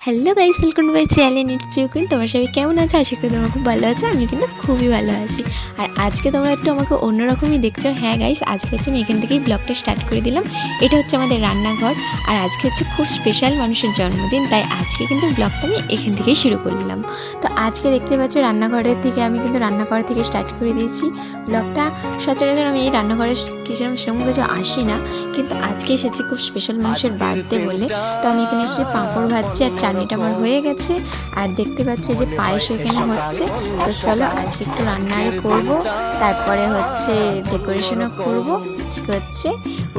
Hello guys, welcome to my channel it's প্রিয় queen. তোমরা সবাই কেমন আছো? আশা করি তোমরা খুব ভালো আছো। আমি কিন্তু খুবই ভালো আছি। আর আজকে তোমরা একটু আমাকে অন্যরকমই দেখছো। হ্যাঁ গাইস, আজকে হচ্ছে আমি এখান থেকেই ব্লগটা স্টার্ট করে দিলাম। এটা হচ্ছে আমাদের রান্নাঘর। আর আজকে হচ্ছে খুব স্পেশাল মানুষের জন্মদিন, তাই আজকে কিন্তু ব্লগটা আমি এখান থেকেই শুরু করলাম। তো আজকে দেখতে পাচ্ছ রান্নাঘরের থেকে আমি কিন্তু রান্নাঘর থেকে স্টার্ট করে দিয়েছি ব্লগটা। সচরাচর আমি এই রান্নাঘরে সেরকম কিছু আসি না, কিন্তু আজকে এসেছি খুব স্পেশাল মানুষের বার্থডে বলে। তো আমি এখানে এসে পাঁপড় ভাজছি আর চাটনিটা আমার হয়ে গেছে। আর দেখতে পাচ্ছি যে পায়েস এখানে হচ্ছে। তো চলো আজকে একটু রান্নারে করব, তারপরে হচ্ছে ডেকোরেশনও করব। আজকে হচ্ছে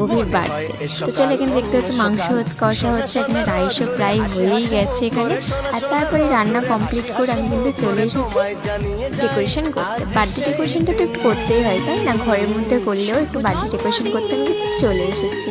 অভির বার্থডে। তো চলো এখানে দেখতে হচ্ছে মাংস কষা হচ্ছে, এখানে রাইসও প্রায় হয়েই গেছে এখানে। আর তারপরে রান্না কমপ্লিট করে আমি কিন্তু চলে এসেছি ডেকোরেশন করতে। বার্থডে ডেকোরেশনটা তো একটু করতেই হয়, তাই না? ঘরের মধ্যে করলেও একটু বার্থডে ডেকোরেশন করতে আমি কিন্তু চলে এসেছি।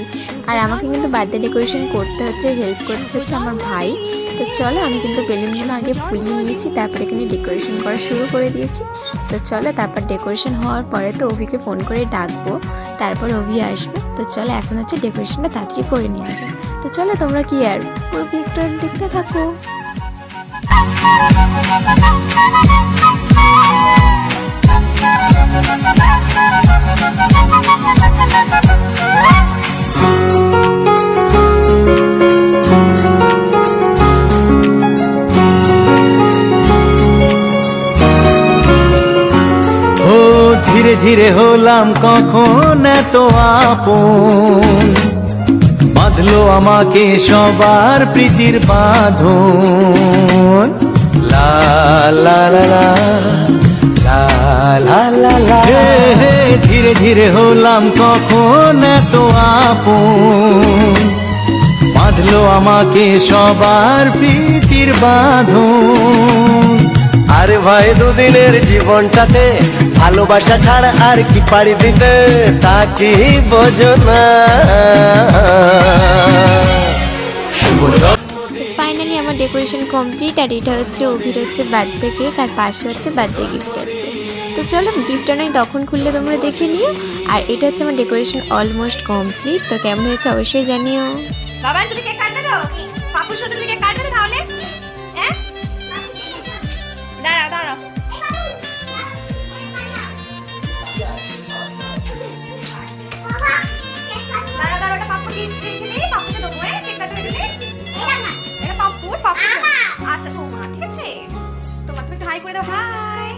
আর আমাকে কিন্তু বার্থডে ডেকোরেশন করতে হচ্ছে, হেল্প করছে হচ্ছে আমার ভাই। তো চলো আমি কিন্তু বেলুনগুলো আগে ফুলিয়ে নিয়েছি, তারপরে এখানে ডেকোরেশন করা শুরু করে দিয়েছি। তো চলো তারপর ডেকোরেশন হওয়ার পরে তো অভিকে ফোন করে ডাকবো, তারপর অভি আসবে। তো চলো এখন হচ্ছে ডেকোরেশনটা তাড়াতাড়ি করে নেওয়া যায়। তো চলো তোমরা কি আর অভি একটু দেখতে থাকো। ধীরে ধীরে হলাম কখন এত আপন, বাঁধলো আমাকে সবার প্রীতির বাঁধন। লা লা লা লা লা লা লা লা। ধীরে ধীরে হলাম কখন এত আপন, বাঁধলো আমাকে সবার প্রীতির বাঁধন। আরে ভাই দুদিনের জীবনটাতে ভালোবাসা ছাড়া আর কি পারি দিতে, তা কি বোঝো না। ফাইনালি আমার ডেকোরেশন কমপ্লিট। আর এটা হচ্ছে অভির হচ্ছে বার্থডে কেক, আর পাশে হচ্ছে বার্থডে গিফট আছে। তো চলো গিফটটা নয় তখন খুললে তোমরা দেখে নিও। আর এটা হচ্ছে আমার ডেকোরেশন অলমোস্ট কমপ্লিট। তো কেমন হয়েছে অবশ্যই জানিও। বাবা তুমি কেক কাটবে তো? পাপুর সাথে তুমি কেক কাটবে তো তাহলে? হ্যাঁ দাঁড়াও দাঁড়াও। আচ্ছা তোমার ঠিক আছে, তোমার তুমি হাই করে দাও। হাই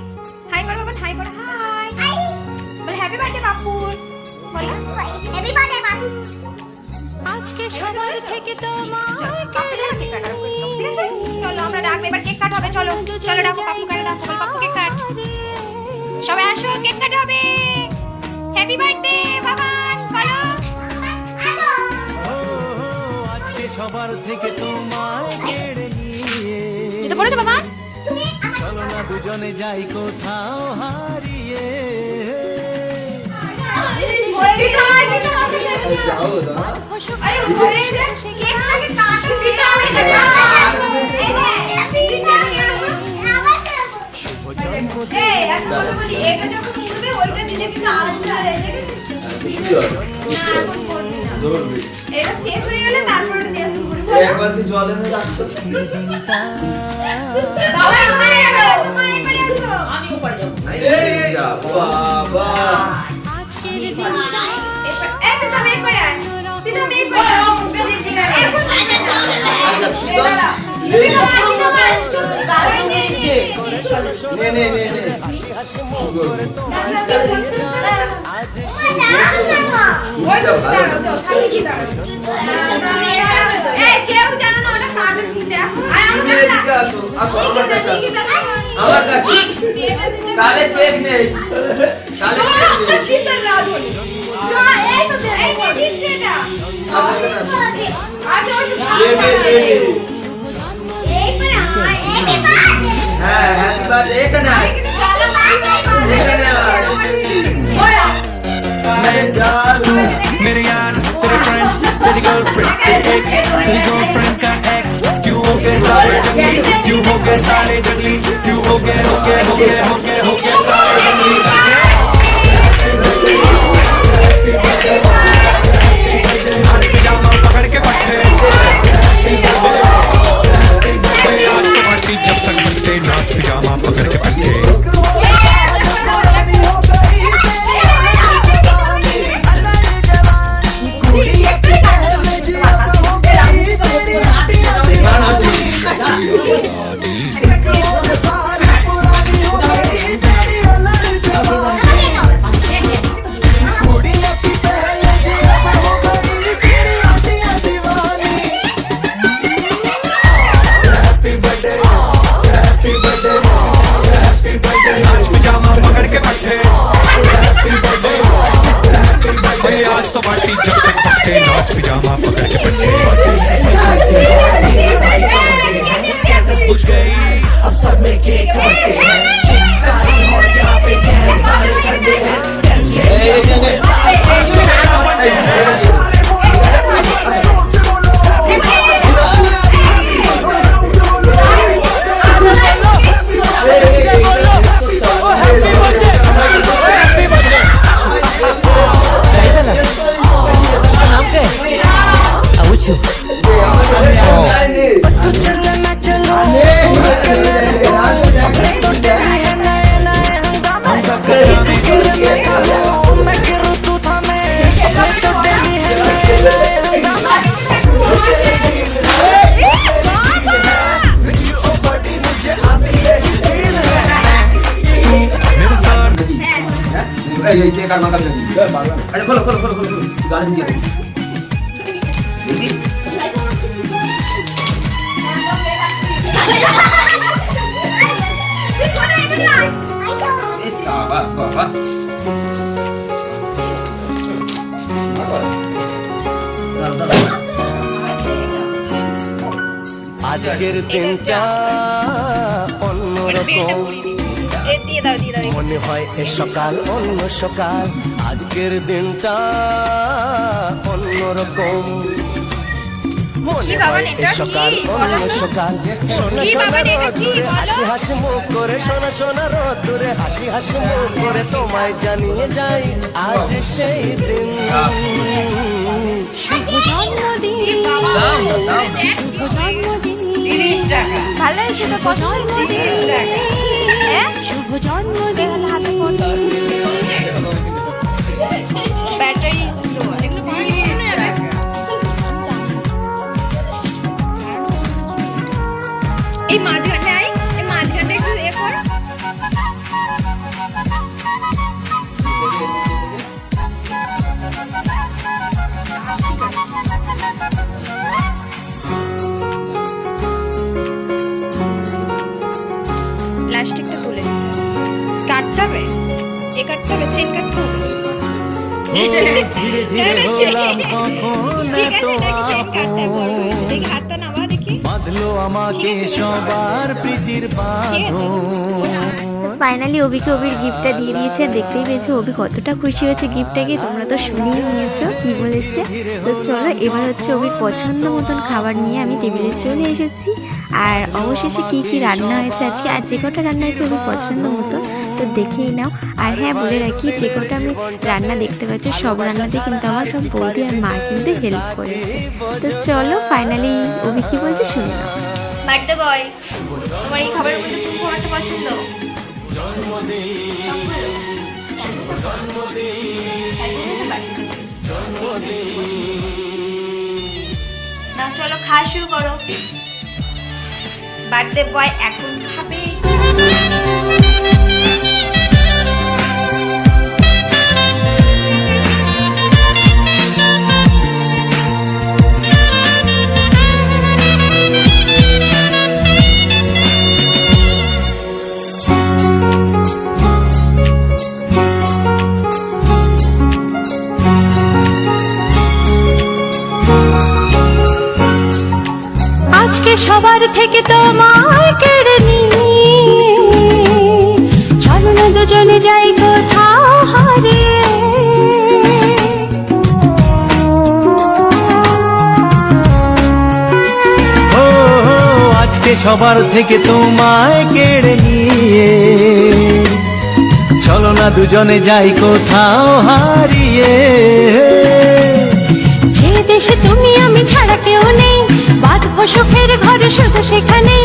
হাই করো বাবা, হাই করো। হাই বলে হ্যাপি বার্থডে বাপুর, বলো হ্যাপি বার্থডে বাপু। আজকে সকাল থেকে তোমায় ঠিক আছে। চলো আমরা ডাকবো, এবার কেক কাট হবে। চলো চলো ডাকো, পাপু কাটে ডাকো, বল পাপু কেক কাট। সবাই আসো, কেক কাট হবে। হ্যাপি বার্থডে বাবা, বলো আজকে সবার থেকে তোমায় কেড়ে নিয়ে যেতে বলেছো বাবা। চলো না দুজনে যাই কোথাও হারিয়ে। শেষ হয়ে গেলে তারপরে একবার তুই জলে রাখতো। আমি উপরে যাবো। বাবা আমার কাছে তাহলে কেক নেই, তাহলে কিসের রাত হলো? যা এই তো দে, এই দিচ্ছে এটা। আচ্ছা ওই এই মানে হ্যাঁ হ্যাপি বার্থডে এখানে আয়। চলো এখানে আয়। বড়া मेरे यार तेरे फ्रेंड्स तेरी गर्लफ्रेंड तेरे एक्स तेरी गर्लफ्रेंड का एक्स क्यों हो गए सारे जंगली, क्यों हो गए सारे जंगली, क्यों हो गए सारे जंगली। पकड़ के पट्टे नाच पिजामा पकड़ के बैठे भाई आज तो पार्टी जब तक पकते नाच पिजामा पकड़ के बैठे पूछ गई अब सब में केक काटते हैं चिक्स सारी हॉट यहाँ पे कैन सारे ठंडे हैं अरे खोलो खोलो खोलो खोलो गाने दीजिए আজকের দিনটা অন্যরকম মনে হয় এ সকাল অন্য সকাল আজকের দিনটা অন্যরকম মনে হয় এ সকাল অন্য সকাল সোনা সোনা রোদ্দুরে হাসি হাসি মুখ করে সোনা সোনা রোদ্দুরে হাসি হাসি মুখ করে তোমায় জানিয়ে যাই আজ সেই দিন শুভ জন্মদিন ভালো হয়েছে তো পছন্দ শুভ জন্মদিন হাতে ব্যাটারি এই মাঝখানে এই মাঝখানটা একটু এ কর প্লাস্টিকটা তুলে কাটতে হবে এ কাটতে হবে চেন কাটতে হবে হাতটা নামা দেখি বাঁধলো আমাকে সবার প্রীতির বাঁধন ফাইনালি অভিকে অভির গিফটটা দিয়ে দিয়েছে। দেখতেই পেয়েছো অভি কতটা খুশি হয়েছে গিফটটাকে, তোমরা তো শুনেই নিয়েছো কি বলেছে। তো চলো এবার হচ্ছে অভির পছন্দ মতন খাবার নিয়ে আমি টেবিলে চলে এসেছি। আর অবশেষে কি কি রান্না হয়েছে আজকে, আর যে কটা রান্না হয়েছে অভির পছন্দ মতন তো দেখেই নাও। আর হ্যাঁ বলে রাখি, যে কটা আমি রান্না দেখতে পাচ্ছি সব রান্নাতে কিন্তু আমার সব বৌদি আর মা কিন্তু হেল্প করেছে। তো চলো ফাইনালি অভি কি বলছে শুনে নাও। বার্থডে বয়, তোমার এই খাবারের মধ্যে তুমি কোনটা পছন্দ? না চলো খাওয়া শুরু করো। বার্থডে বয় এখন খাবে। সবার থেকে তোমায় কেড়ে নিয়ে চলো না দুজনে যাই কোথাও হারিয়ে। ও আজকে সবার থেকে তোমায় কেড়ে নিয়ে চলো না দুজনে যাই কোথাও হারিয়ে। যে দেশে তুমি আমি ছাড়া কেউ নেই, বাঁধবো সুখের ঘরে শুধু সেখানে।